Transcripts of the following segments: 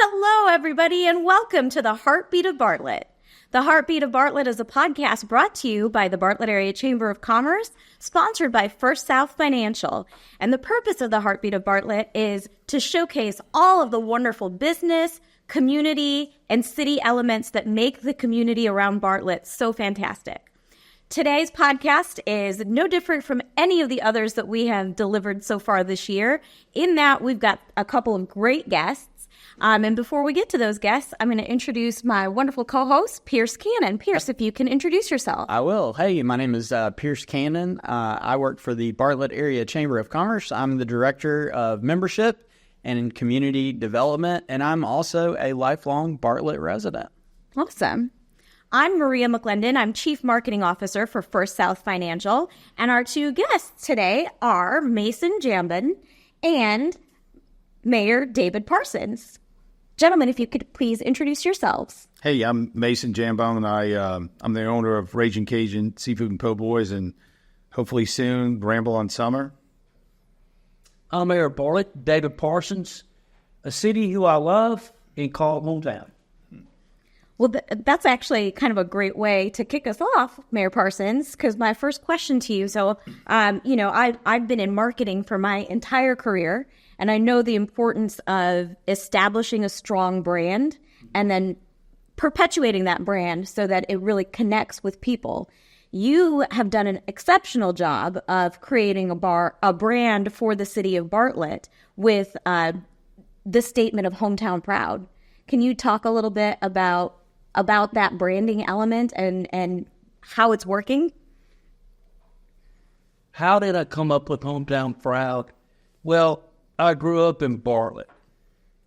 Hello, everybody, and welcome to the Heartbeat of Bartlett. The Heartbeat of Bartlett is a podcast brought to you by the Bartlett Area Chamber of Commerce, sponsored by First South Financial. And the purpose of the Heartbeat of Bartlett is to showcase all of the wonderful business, community, and city elements that make the community around Bartlett so fantastic. Today's podcast is no different from any of the others that we have delivered so far this year, in that we've got a couple of great guests. And before we get to those guests, I'm going to introduce my wonderful co-host, Pierce Cannon. Pierce, if you can introduce yourself. I will. Hey, my name is Pierce Cannon. I work for the Bartlett Area Chamber of Commerce. I'm the Director of Membership and Community Development, and I'm also a lifelong Bartlett resident. Awesome. I'm Maria McLendon. I'm Chief Marketing Officer for First South Financial. And our two guests today are Mason Jambon and Mayor David Parsons. Gentlemen, if you could please introduce yourselves. Hey, I'm Mason Jambon, and I'm the owner of Ragin, Cajun Seafood and Po' Boys, and hopefully soon Ramble on Summer. I'm Mayor Bartlett, David Parsons, a city who I love and call hometown. Well, that's actually kind of a great way to kick us off, Mayor Parsons, because my first question to you, I've been in marketing for my entire career, and I know the importance of establishing a strong brand and then perpetuating that brand so that it really connects with people. You have done an exceptional job of creating a brand for the city of Bartlett with the statement of hometown proud. Can you talk a little bit about that branding element and how it's working? How did I come up with hometown proud? Well, I grew up in Bartlett,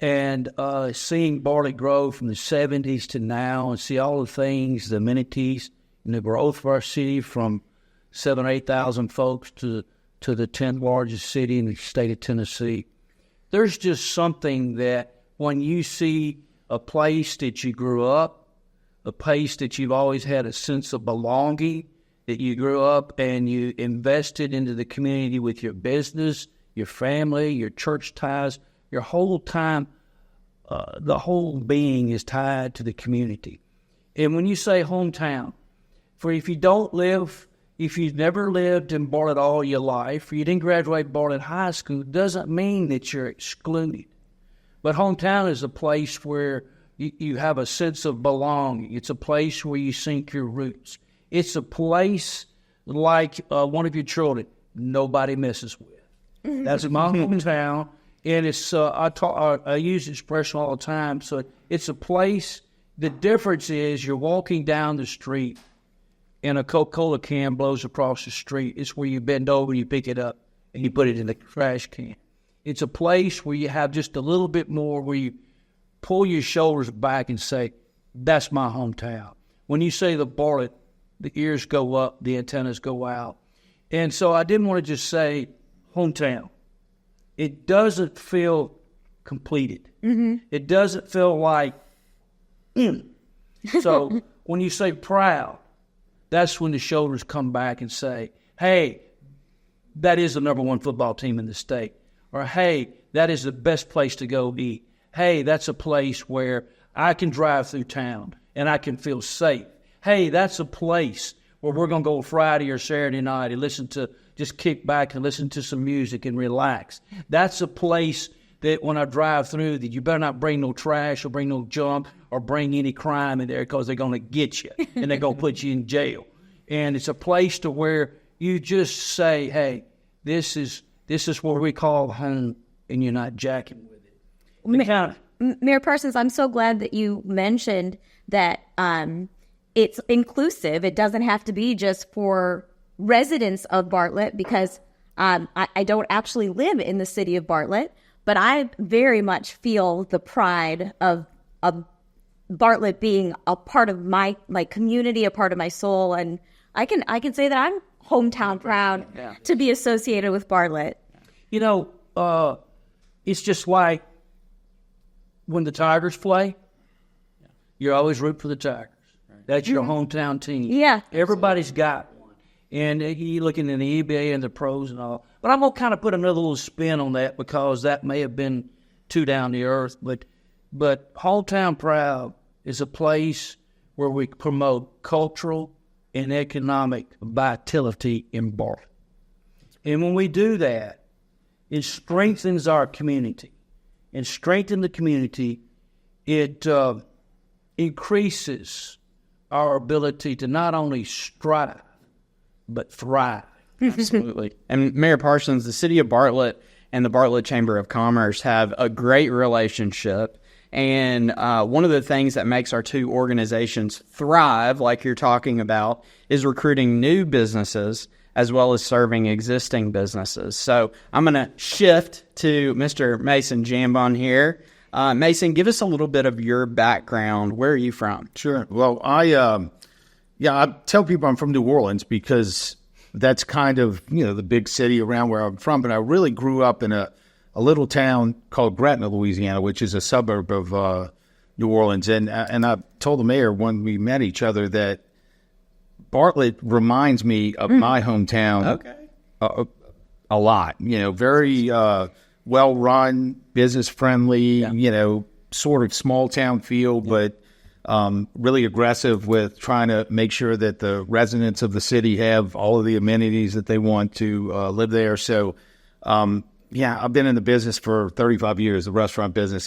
and seeing Bartlett grow from the 70s to now and see all the things, the amenities, and the growth of our city from 7,000 or 8,000 folks to the 10th largest city in the state of Tennessee. There's just something that when you see a place that you grew up, a place that you've always had a sense of belonging, that you grew up and you invested into the community with your business, your family, your church ties, your whole time, the whole being is tied to the community. And when you say hometown, if you've never lived in Bartlett all your life, or you didn't graduate Bartlett High School, it doesn't mean that you're excluded. But hometown is a place where you have a sense of belonging. It's a place where you sink your roots. It's a place like one of your children nobody messes with. That's my hometown, and it's I use the expression all the time. So it's a place. The difference is you're walking down the street, and a Coca-Cola can blows across the street. It's where you bend over, you pick it up, and you put it in the trash can. It's a place where you have just a little bit more, where you pull your shoulders back and say, "That's my hometown." When you say the Bartlett, the ears go up, the antennas go out, and so I didn't want to just say hometown. It doesn't feel completed. Mm-hmm. It doesn't feel like, So when you say proud, that's when the shoulders come back and say, hey, that is the number one football team in the state. Or, hey, that is the best place to go eat. Hey, that's a place where I can drive through town and I can feel safe. Hey, that's a place where we're going to go Friday or Saturday night and just kick back and listen to some music and relax. That's a place that when I drive through, that you better not bring no trash or bring no junk or bring any crime in there, because they're going to get you and they're going to put you in jail. And it's a place to where you just say, hey, this is what we call home, and you're not jacking with it. Mayor Parsons, I'm so glad that you mentioned that it's inclusive. It doesn't have to be just for residents of Bartlett, because I don't actually live in the city of Bartlett, but I very much feel the pride of Bartlett being a part of my community, a part of my soul, and I can say that I'm hometown proud to be associated with Bartlett. You know, it's just like when the Tigers play, you're always root for the Tigers. That's your hometown team. Yeah. Everybody's got one. And you're looking in the EBA and the pros and all. But I'm going to kind of put another little spin on that, because that may have been too down to earth. But But Hometown Proud is a place where we promote cultural and economic vitality in Bartlett. And when we do that, it strengthens our community. And strengthen the community, it increases our ability to not only strive, but thrive. Absolutely. And Mayor Parsons, the city of Bartlett and the Bartlett Chamber of Commerce have a great relationship. And one of the things that makes our two organizations thrive, like you're talking about, is recruiting new businesses as well as serving existing businesses. So I'm going to shift to Mr. Mason Jambon here. Mason, give us a little bit of your background. Where are you from? Sure. Well, I tell people I'm from New Orleans because that's kind of, the big city around where I'm from. But I really grew up in a little town called Gretna, Louisiana, which is a suburb of New Orleans. And I told the mayor when we met each other that Bartlett reminds me of my hometown a lot. Very well-run, business-friendly, sort of small-town feel, but really aggressive with trying to make sure that the residents of the city have all of the amenities that they want to live there. So, I've been in the business for 35 years, the restaurant business.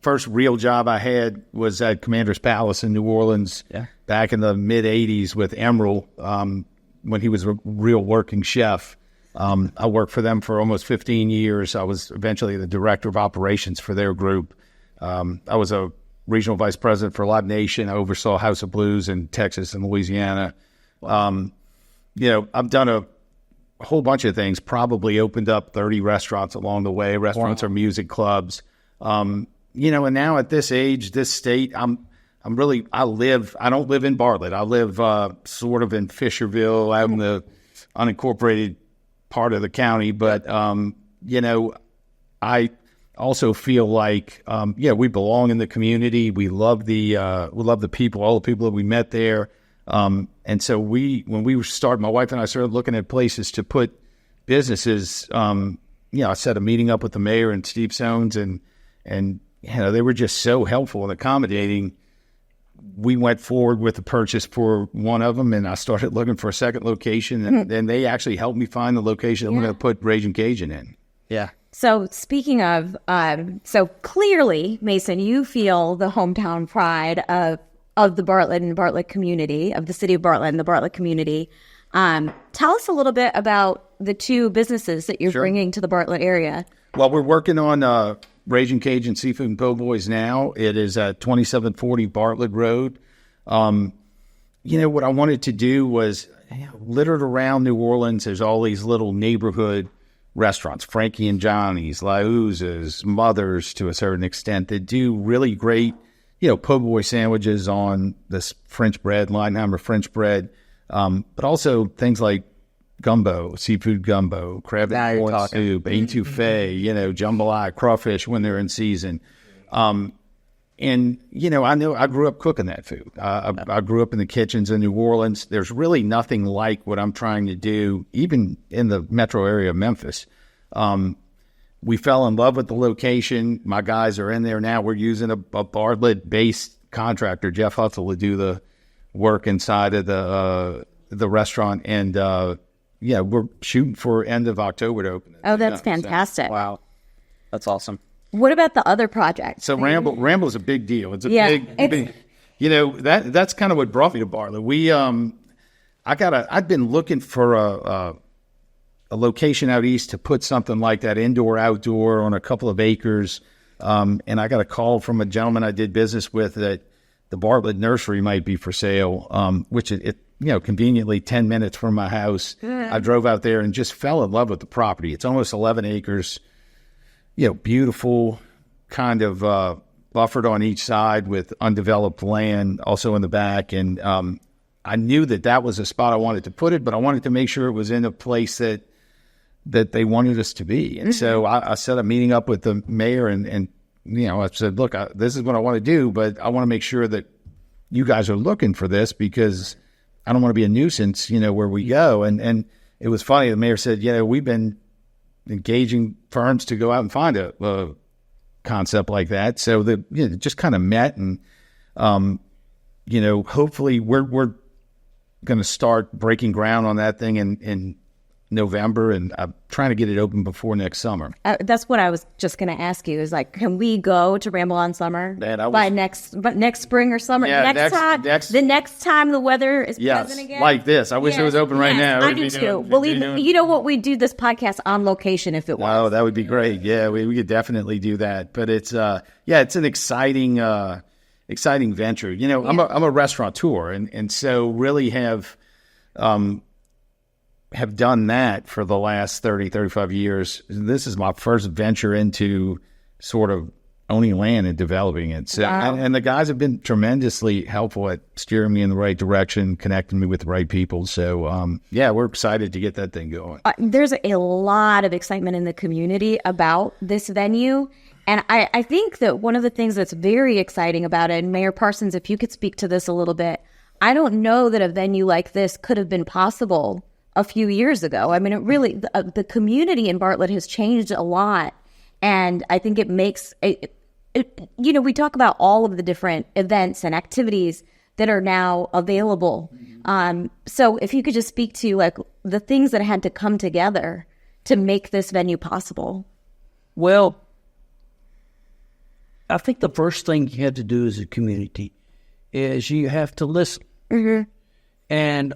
First real job I had was at Commander's Palace in New Orleans back in the mid-'80s with Emerald when he was a real working chef. I worked for them for almost 15 years. I was eventually the director of operations for their group. I was a regional vice president for Live Nation. I oversaw House of Blues in Texas and Louisiana. Wow. I've done a whole bunch of things, probably opened up 30 restaurants along the way, restaurants or music clubs. And now at this age, this state, I don't live in Bartlett. I live sort of in Fisherville, out in the unincorporated part of the county. But, I also feel like, we belong in the community. We love the people, all the people that we met there. And so when we started, my wife and I started looking at places to put businesses, I set a meeting up with the mayor and Steve Sones and they were just so helpful and accommodating. We went forward with the purchase for one of them, and I started looking for a second location, and then they actually helped me find the location I'm going to put Ragin Cajun in. Yeah. So speaking of, so clearly, Mason, you feel the hometown pride of the Bartlett and Bartlett community, of the city of Bartlett and the Bartlett community. Tell us a little bit about the two businesses that you're bringing to the Bartlett area. Well, we're working on Ragin Cajun Seafood and Po' Boys now. It is at 2740 Bartlett Road. What I wanted to do was littered around New Orleans, there's all these little neighborhood restaurants, Frankie and Johnny's, La Uza's, Mother's to a certain extent, that do really great, po' boy sandwiches on this French bread, Leinheimer French bread, but also things like gumbo, seafood gumbo, crab and corn soup, etouffee, jambalaya, crawfish when they're in season. And, I grew up cooking that food. I grew up in the kitchens in New Orleans. There's really nothing like what I'm trying to do, even in the metro area of Memphis. We fell in love with the location. My guys are in there now. We're using a Bartlett-based contractor, Jeff Hutzel, to do the work inside of the restaurant. And, we're shooting for end of October to open it. Oh, that's fantastic. So, wow. That's awesome. What about the other projects? So Ramble is a big deal. It's a big, that's kind of what brought me to Bartlett. I'd been looking for a location out east to put something like that, indoor, outdoor, on a couple of acres. And I got a call from a gentleman I did business with that the Bartlett Nursery might be for sale, which it conveniently 10 minutes from my house. I drove out there and just fell in love with the property. It's almost 11 acres, beautiful, kind of buffered on each side with undeveloped land also in the back. And I knew that was a spot I wanted to put it, but I wanted to make sure it was in a place that they wanted us to be. And so I set a meeting up with the mayor and I said, look, this is what I want to do, but I want to make sure that you guys are looking for this because I don't want to be a nuisance, where we go. And it was funny. The mayor said, we've been engaging firms to go out and find a concept like that. So just kind of met, and hopefully we're going to start breaking ground on that thing in November, and I'm trying to get it open before next summer. That's what I was just going to ask you, is like, can we go to Ramble on Summer by next spring or summer? Yeah, the next time the weather is pleasant again? Like this. I wish it was open right now. I do too. Well, you know what? We'd do this podcast on location if it was. Oh, that would be great. Yeah, we could definitely do that. But it's it's an exciting venture. I'm a restaurateur, and so really have done that for the last 30, 35 years. This is my first venture into sort of owning land and developing it. So, and the guys have been tremendously helpful at steering me in the right direction, connecting me with the right people. So, we're excited to get that thing going. There's a lot of excitement in the community about this venue. And I think that one of the things that's very exciting about it, and Mayor Parsons, if you could speak to this a little bit, I don't know that a venue like this could have been possible a few years ago. I mean, it really, the community in Bartlett has changed a lot. And I think it makes, we talk about all of the different events and activities that are now available. So if you could just speak to like the things that had to come together to make this venue possible. Well, I think the first thing you have to do as a community is you have to listen. Mm-hmm. And,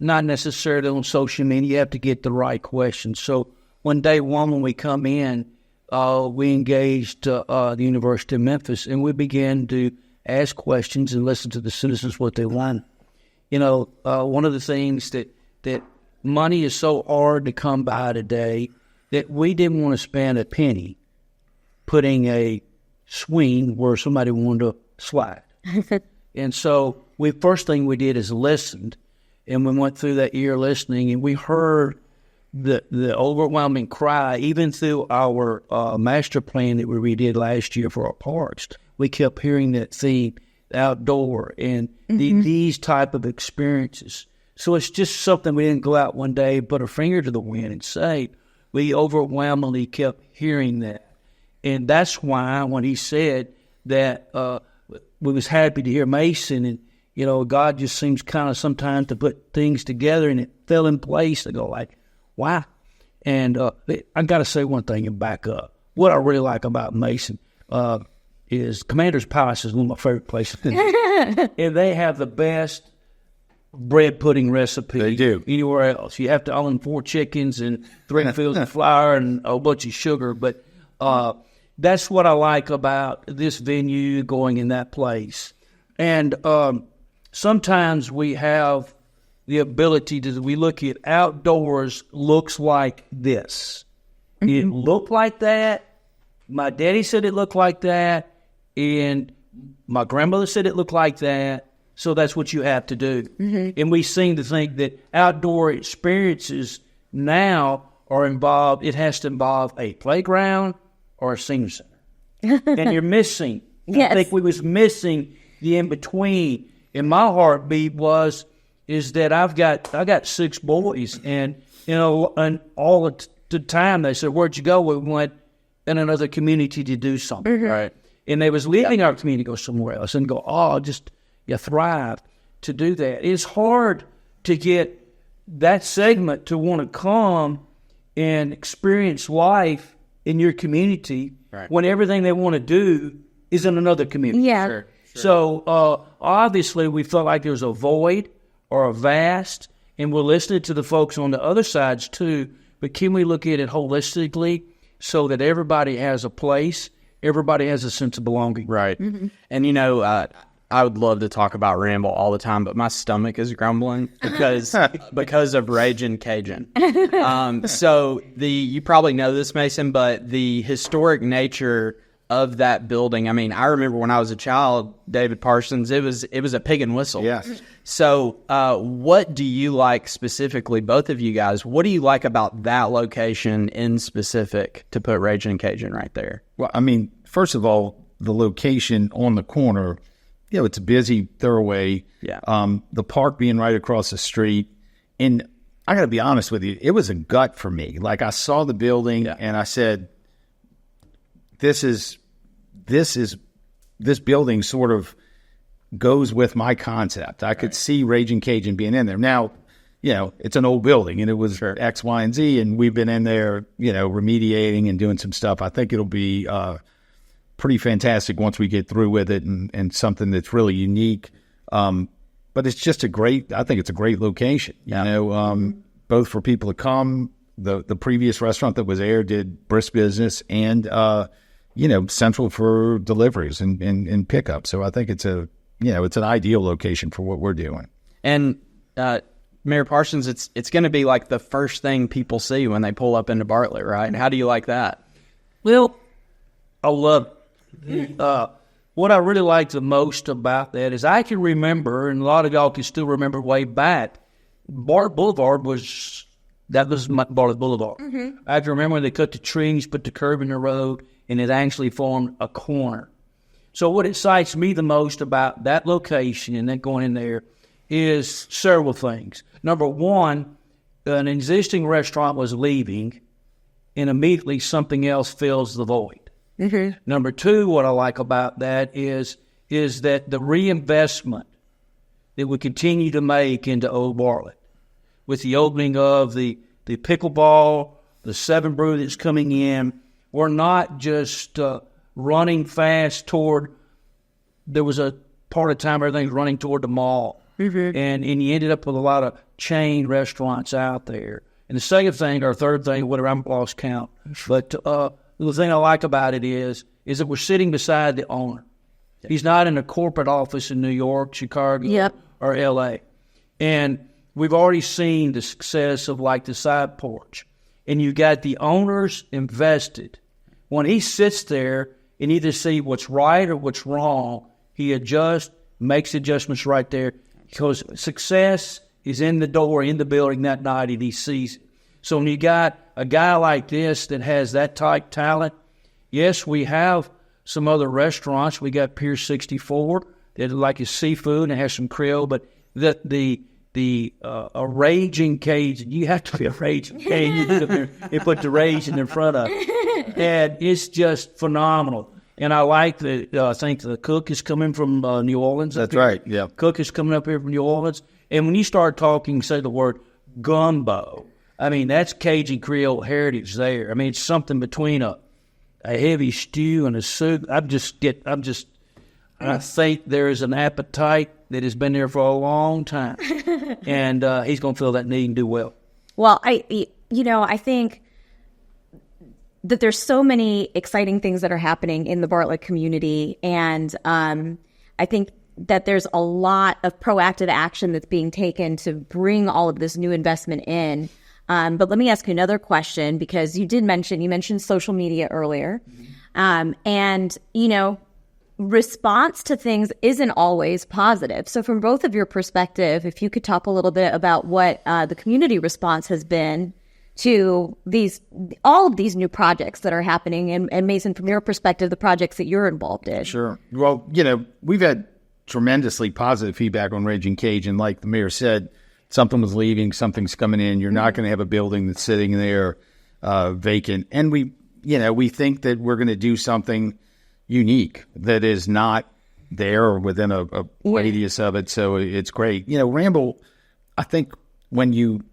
not necessarily on social media. You have to get the right questions. So one day one, when we come in, we engaged the University of Memphis, and we began to ask questions and listen to the citizens what they want. One of the things that money is so hard to come by today that we didn't want to spend a penny putting a swing where somebody wanted to slide. And so first thing we did is listened. And we went through that year listening, and we heard the overwhelming cry, even through our master plan that we redid last year for our parks. We kept hearing that theme, outdoor, and these type of experiences. So it's just something we didn't go out one day, put our finger to the wind and say. We overwhelmingly kept hearing that. And that's why when he said that we was happy to hear Mason, and God just seems kind of sometimes to put things together, and it fell in place. I go like, wow. And I got to say one thing and back up. What I really like about Mason is Commander's Palace is one of my favorite places. And they have the best bread pudding recipe. They do. Anywhere else. You have to own 4 chickens and 3 fields of flour and a bunch of sugar. But that's what I like about this venue, going in that place. And sometimes we have the ability we look at outdoors looks like this. Mm-hmm. It looked like that. My daddy said it looked like that. And my grandmother said it looked like that. So that's what you have to do. Mm-hmm. And we seem to think that outdoor experiences now are involved. It has to involve a playground or a senior center. And you're missing. Yes. I think we was missing the in-between. And my heartbeat is that I got 6 boys, and and all the time they said, "Where'd you go?" We went in another community to do something, mm-hmm. right? And they was leaving our community to go somewhere else, and go, you thrive to do that. It's hard to get that segment to want to come and experience life in your community when everything they want to do is in another community. Yeah. Sure. So obviously we felt like there's a void or a vast, and we're listening to the folks on the other sides too, but can we look at it holistically so that everybody has a place, everybody has a sense of belonging? Right. Mm-hmm. And I would love to talk about Ramble all the time, but my stomach is grumbling because of Ragin, Cajun. So you probably know this, Mason, but the historic nature of that building. I mean, I remember when I was a child, David Parsons, it was a pig and whistle. Yes. So what do you like specifically, both of you guys, what do you like about that location in specific to put Ragin and Cajun right there? Well, I mean, first of all, the location on the corner, it's a busy thoroughway. Yeah. The park being right across the street. And I got to be honest with you, it was a gut for me. Like, I saw the building and I said, this is this building sort of goes with my concept. I could see Ragin' Cajun being in there. Now, it's an old building, and it was X, Y, and Z, and we've been in there, remediating and doing some stuff. I think it'll be pretty fantastic once we get through with it, and something that's really unique. But it's just I think it's a great location, both for people to come. The previous restaurant that was there did brisk business, and central for deliveries and pickup. So I think it's it's an ideal location for what we're doing. And Mayor Parsons, it's going to be like the first thing people see when they pull up into Bartlett, right? How do you like that? Well, I love it. What I really like the most about that is I can remember, and a lot of y'all can still remember way back, Bartlett Boulevard was my Bartlett Boulevard. Mm-hmm. I can remember when they cut the trees, put the curb in the road, and it actually formed a corner. So what excites me the most about that location and then going in there is several things. Number one, an existing restaurant was leaving, and immediately something else fills the void. Mm-hmm. Number two, what I like about that is that the reinvestment that we continue to make into Old Bartlett, with the opening of the pickleball, the 7 Brew that's coming in, we're not just running fast toward. There was a part of time everything's running toward the mall, mm-hmm. and you ended up with a lot of chain restaurants out there. And the second thing, or third thing, whatever, I'm lost count. But the thing I like about it is that we're sitting beside the owner. He's not in a corporate office in New York, Chicago, or L.A. And we've already seen the success of like the side porch. And you got the owners invested. When he sits there and either see what's right or what's wrong, he adjusts, makes adjustments right there, because success is in the door, in the building that night, and he sees it. So when you got a guy like this that has that type talent, yes, we have some other restaurants. We got Pier 64 that like his seafood and has some Creole, but a Ragin' Cajun, you have to be a Ragin' Cajun. They put the Ragin' in front of it. And it's just phenomenal. And I like that. I think the cook is coming from New Orleans. That's right, yeah. Cook is coming up here from New Orleans. And when you start talking, say the word gumbo, I mean, that's Cajun Creole heritage there. I mean, it's something between a heavy stew and a soup. I think there is an appetite that has been there for a long time. And he's going to feel that need and do well. Well, I think that there's so many exciting things that are happening in the Bartlett community. And I think that there's a lot of proactive action that's being taken to bring all of this new investment in. But let me ask you another question, because you mentioned social media earlier. And, response to things isn't always positive. So from both of your perspective, if you could talk a little bit about what the community response has been to all of these new projects that are happening, and Mason, from your perspective, the projects that you're involved in. Sure. Well, we've had tremendously positive feedback on Ragin' Cajun. Like the mayor said, something was leaving, something's coming in. You're not going to have a building that's sitting there vacant. And we think that we're going to do something unique that is not there or within a radius of it. So it's great. Ramble, I think when you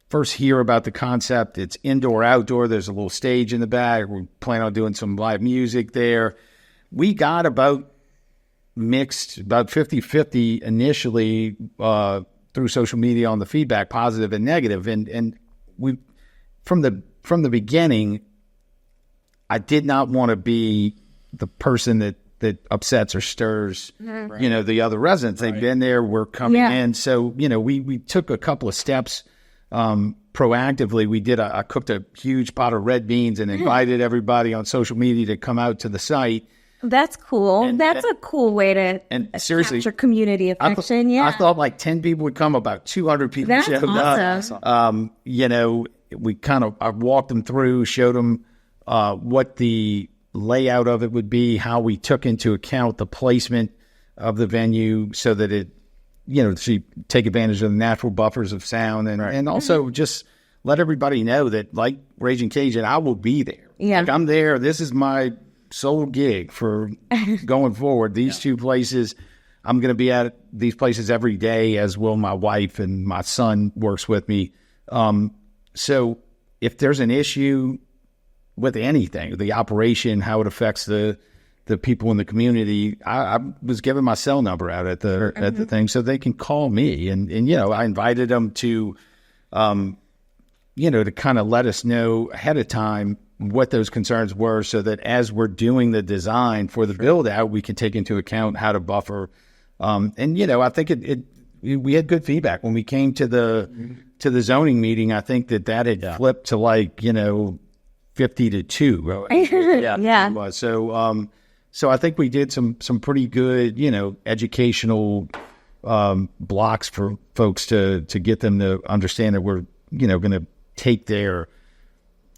first hear about the concept, it's indoor, outdoor. There's a little stage in the back. We plan on doing some live music there. We got about 50-50 initially through social media on the feedback, positive and negative. And we, from the beginning, I did not want to be the person that upsets or stirs, the other residents. They've been there, we're coming in. So, we took a couple of steps proactively. I cooked a huge pot of red beans and invited everybody on social media to come out to the site. That's cool. That's a cool way to capture community affection. I thought like 10 people would come, about 200 people showed awesome. up. I walked them through, showed them what the layout of it would be, how we took into account the placement of the venue so that it, to take advantage of the natural buffers of sound, and also just let everybody know that, like Ragin' Cajun, I will be there. Yeah. Like, I'm there. This is my sole gig for going forward. These two places, I'm going to be at these places every day, as will my wife, and my son works with me. So if there's an issue with anything, the operation, how it affects the people in the community, I was giving my cell number out at the thing so they can call me. And I invited them to, to kind of let us know ahead of time what those concerns were, so that as we're doing the design for the build out, we can take into account how to buffer. I think we had good feedback when we came to the zoning meeting. I think that had flipped to 50 to 2. Yeah. So I think we did some pretty good, educational blocks for folks to get them to understand that we're, going to take their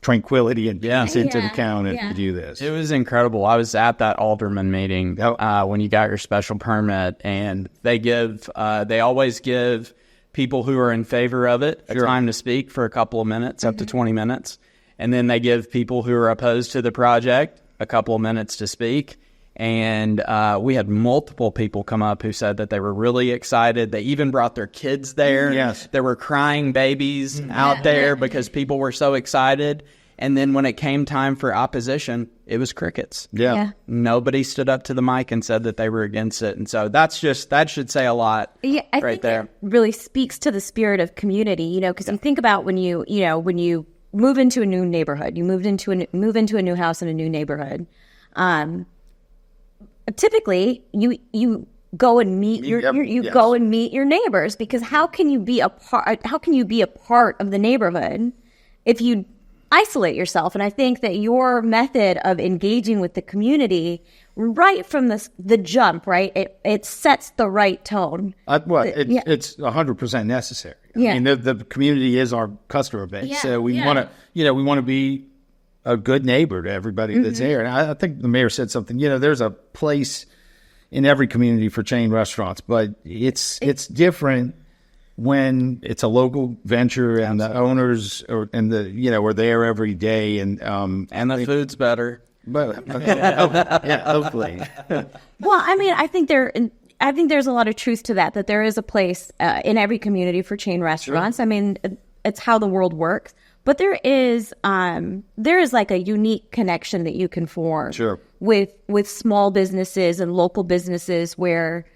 tranquility and peace into account and do this. It was incredible. I was at that alderman meeting when you got your special permit, and they always give people who are in favor of it a time to speak for a couple of minutes, up to 20 minutes. And then they give people who are opposed to the project a couple of minutes to speak. And we had multiple people come up who said that they were really excited. They even brought their kids there. Yes. There were crying babies out there because people were so excited. And then when it came time for opposition, it was crickets. Yeah. Nobody stood up to the mic and said that they were against it. And so that should say a lot. Yeah, I right think there. it really speaks to the spirit of community, because you think about when you move into a new neighborhood, you move into a new house in a new neighborhood. Typically, you go and meet go and meet your neighbors, because how can you be a part of the neighborhood if you isolate yourself? And I think that your method of engaging with the community right from the jump, right, it sets the right tone. It's 100% necessary. Yeah. I mean, the community is our customer base, so we want to be a good neighbor to everybody that's there. And I think the mayor said something. There's a place in every community for chain restaurants, but it's different when it's a local venture and the owners are there every day, and the food's better. But hopefully. Well, I mean, I think there's a lot of truth to that there is a place in every community for chain restaurants. Sure. I mean, it's how the world works. But there is like a unique connection that you can form with small businesses and local businesses where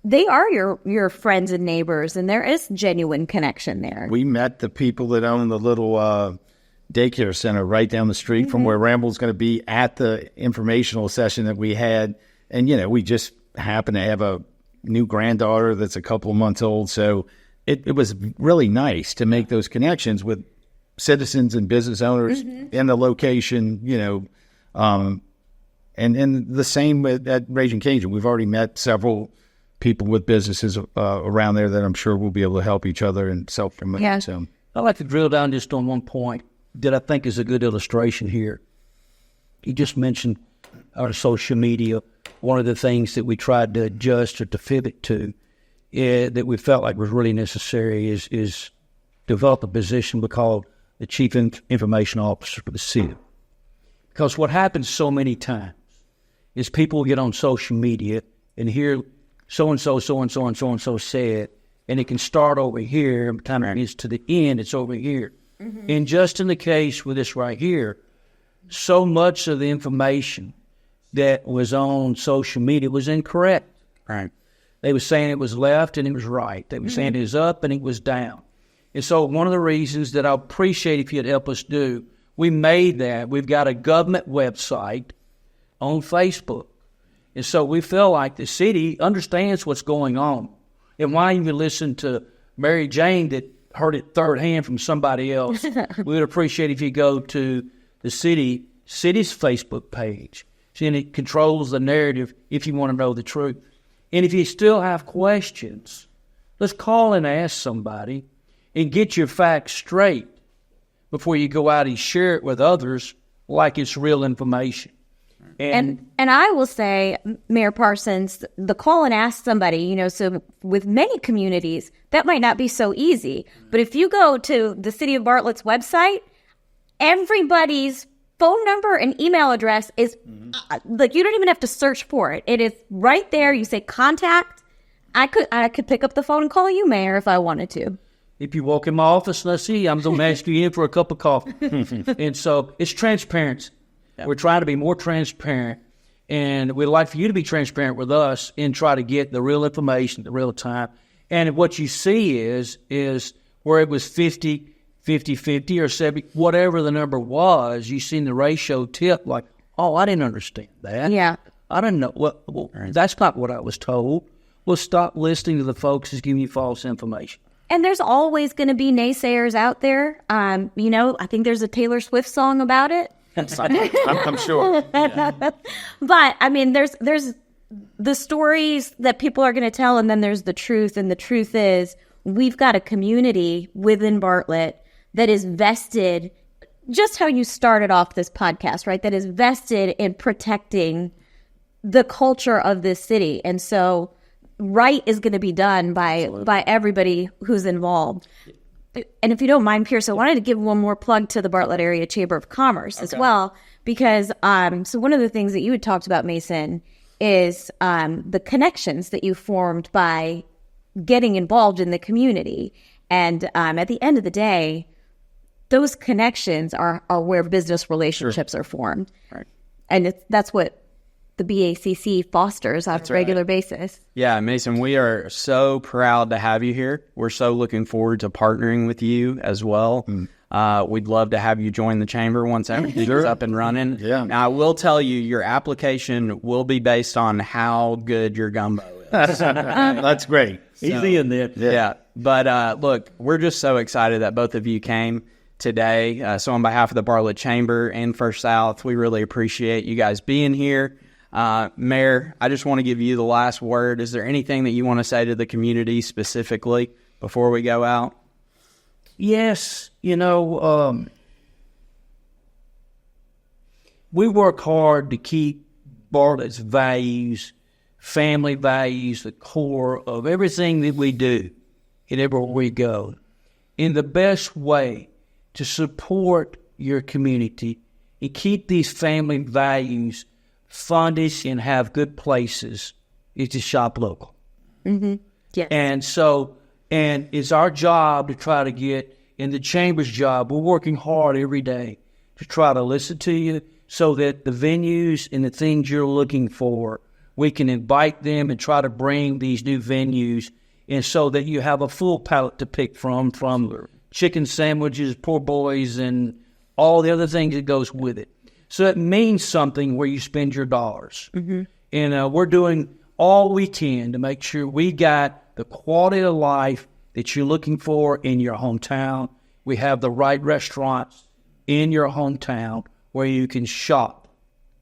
they are your friends and neighbors, and there is genuine connection there. We met the people that own the little daycare center right down the street from where Ramble's going to be at the informational session that we had. And, we just happen to have a new granddaughter that's a couple of months old. So it was really nice to make those connections with citizens and business owners in the location, and the same at Ragin Cajun. We've already met several people with businesses around there that I'm sure will be able to help each other and self-promote. Yeah. So I'd like to drill down just on one point that I think is a good illustration here. You just mentioned our social media. One of the things that we tried to adjust or to pivot to that we felt like was really necessary is develop a position we call the Chief Information Officer for the city. Because what happens so many times is people get on social media and hear so-and-so, so-and-so, and so-and-so said, and it can start over here, and by the time it gets to the end, it's over here. And just in the case with this right here, so much of the information that was on social media was incorrect. Right. They were saying it was left and it was right. They were saying it was up and it was down. And so one of the reasons that I appreciate if you'd help us do, we made that. We've got a government website on Facebook. And so we feel like the city understands what's going on. And why even listen to Mary Jane that heard it third hand from somebody else? We would appreciate if you go to the city's Facebook page. And it controls the narrative if you want to know the truth. And if you still have questions, let's call and ask somebody and get your facts straight before you go out and share it with others like it's real information. And I will say, Mayor Parsons, the call and ask somebody, so with many communities, that might not be so easy. But if you go to the City of Bartlett's website, everybody's phone number and email address is like, you don't even have to search for it. It is right there. You say contact. I could pick up the phone and call you, Mayor, if I wanted to. If you walk in my office and I see you, I'm going to ask you in for a cup of coffee. And so it's transparency. Yeah. We're trying to be more transparent, and we'd like for you to be transparent with us and try to get the real information, the real time. And what you see is where it was 50, 50, or 70, whatever the number was, you seen the ratio tip like, oh, I didn't understand that. Yeah. I didn't know. Well, that's not what I was told. Well, stop listening to the folks who's giving you false information. And there's always going to be naysayers out there. I think there's a Taylor Swift song about it. I'm sure. Yeah. But, I mean, there's the stories that people are going to tell, and then there's the truth. And the truth is, we've got a community within Bartlett that is vested, just how you started off this podcast, right? That is vested in protecting the culture of this city. And so right is going to be done by everybody who's involved. And if you don't mind, Pierce, I wanted to give one more plug to the Bartlett Area Chamber of Commerce as well, because so one of the things that you had talked about, Mason, is the connections that you formed by getting involved in the community. And at the end of the day, those connections are where business relationships are formed. Right. And that's what the BACC fosters on a regular basis. Yeah, Mason, we are so proud to have you here. We're so looking forward to partnering with you as well. We'd love to have you join the chamber once everything's up and running. Yeah. Now, I will tell you, your application will be based on how good your gumbo is. That's great. Easy in there. Yeah. But look, we're just so excited that both of you came today. So on behalf of the Bartlett Chamber and First South, we really appreciate you guys being here. Mayor, I just want to give you the last word. Is there anything that you want to say to the community specifically before we go out? Yes. We work hard to keep Bartlett's values, family values, the core of everything that we do and everywhere we go. In the best way to support your community and keep these family values funded and have good places is to shop local. Mm-hmm. Yes. And it's our job to try to get, in the Chamber's job, we're working hard every day to try to listen to you so that the venues and the things you're looking for, we can invite them and try to bring these new venues, and so that you have a full palette to pick from chicken sandwiches, poor boys, and all the other things that goes with it. So it means something where you spend your dollars. Mm-hmm. And we're doing all we can to make sure we got the quality of life that you're looking for in your hometown. We have the right restaurants in your hometown where you can shop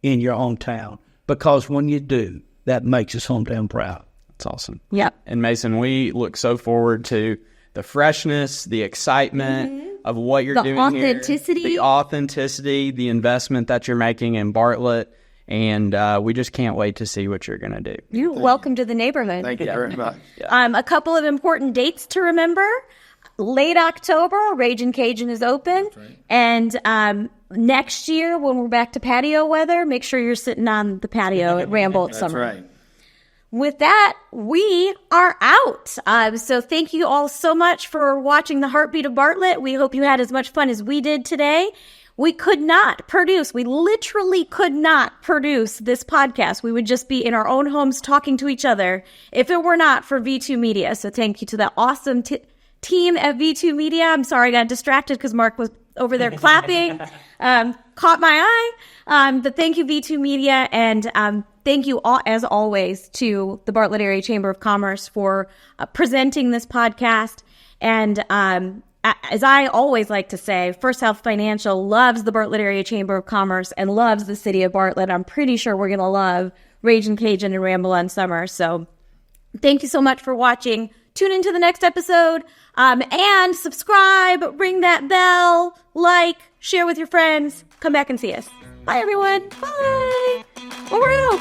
in your hometown. Because when you do, that makes us hometown proud. That's awesome. Yeah. And Mason, we look so forward to the freshness, the excitement of what you're doing here. The authenticity, the investment that you're making in Bartlett. And we just can't wait to see what you're going to do. You're welcome to the neighborhood. Thank you very much. A couple of important dates to remember. Late October, Ragin Cajun is open. Right. And next year, when we're back to patio weather, make sure you're sitting on the patio at Rambolt Summer. That's right. With that, we are out. So thank you all so much for watching The Heartbeat of Bartlett. We hope you had as much fun as we did today. We literally could not produce this podcast. We would just be in our own homes talking to each other if it were not for V2 Media. So thank you to the awesome team at V2 Media. I'm sorry I got distracted because Mark was over there clapping, caught my eye. But thank you, V2 Media, and thank you, all, as always, to the Bartlett Area Chamber of Commerce for presenting this podcast. And as I always like to say, First South Financial loves the Bartlett Area Chamber of Commerce and loves the city of Bartlett. I'm pretty sure we're going to love Ragin Cajun and Ramble on Summer. So thank you so much for watching. Tune into the next episode and subscribe, ring that bell, like, share with your friends. Come back and see us. Bye, everyone. Bye. We're out.